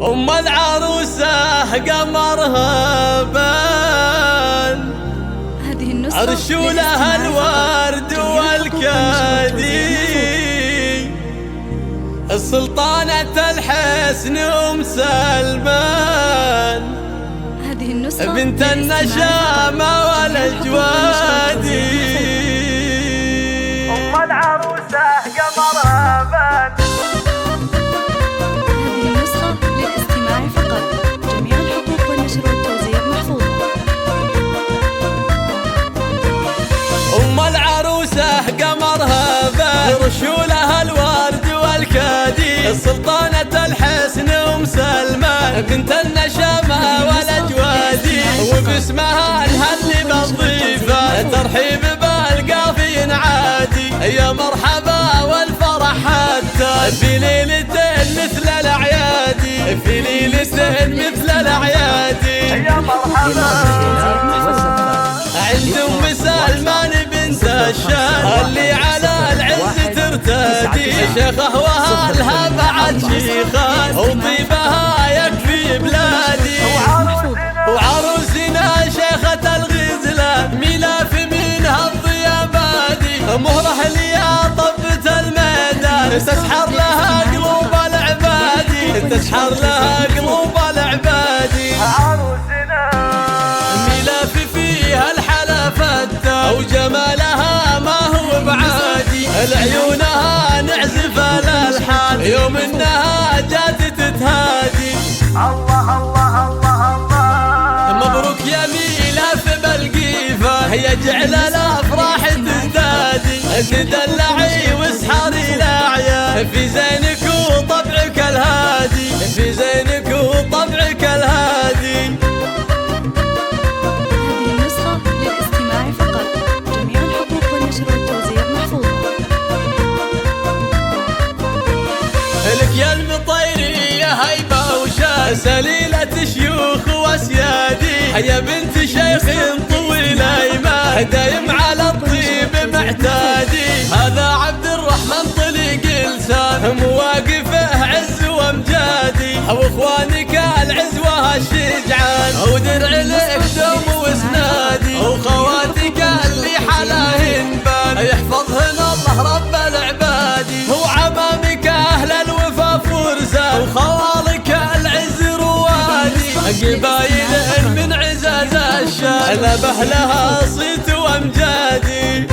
أم العروسة قمرها بان، عرش لها الورد والكادي، السلطانة الحسن أم سلمان، بنت النشامة والأجوادي. أم العروسة قمرها بان. هذه النسخة للاستماع فقط، جميع الحقوق والنشر والتوزيع محفوظة. أم العروسة قمرها بان، رشولها الورد والكادي، السلطانة الحسن أم سلمان، بنت النشامة والأجوادي، وباسمها نهني بالضيفة، ترحيب بالقافي عادي، يا مرحبا والفرح حتى في ليلة مثل الأعيادي، في ليلة مثل الأعيادي، يا مرحبا عند أم سلمان بنت الشان، اللي على العز ترتدي، شيخه وهالها بعد شيخان، وطيبها يكفي بلادي. وعروسنا شيخة الغزلان، ملاف منها الضيابادي، مهره ليا طبة الميدان، تسحر لها قلوب العبادي، تسحر لها قلوب العبادي. عروسنا ملاف فيها الحلا فتة، وجمالها ما هو بعادي، لعيونها نعزف الألحان، يوم انها جات تتهادي. الله الله الله الله، مبروك يا ميلاف بالقيفة، يجعل الأفراح تزدادي، تدلعي واسحري الأعياد، في زينك وطبعك الهادي، في زينك وطبعك الهادي. هذه النسخة للاستماع فقط، جميع الحقوق والنشر والتوزيع محفوظة. لك يا المطيرية هيبة وشان، سليلة شيوخ واسيادي، يا بنت شيخ طويل ايمان، دايم على الطيب معتادي، هذا عبد الرحمن طليق لسان، مواقفه عز وامجادي، واخوانك العزوة الشجعان، ودرع لك دوم واسنادي، وخواتك اللي حلاهن بان، يحفظهن الله رب العبادي، وعمامك اهل الوفا فرسان، وخوالك العز روادي، قبايل من عزاز الشان، نبه لها صيت وامجادي.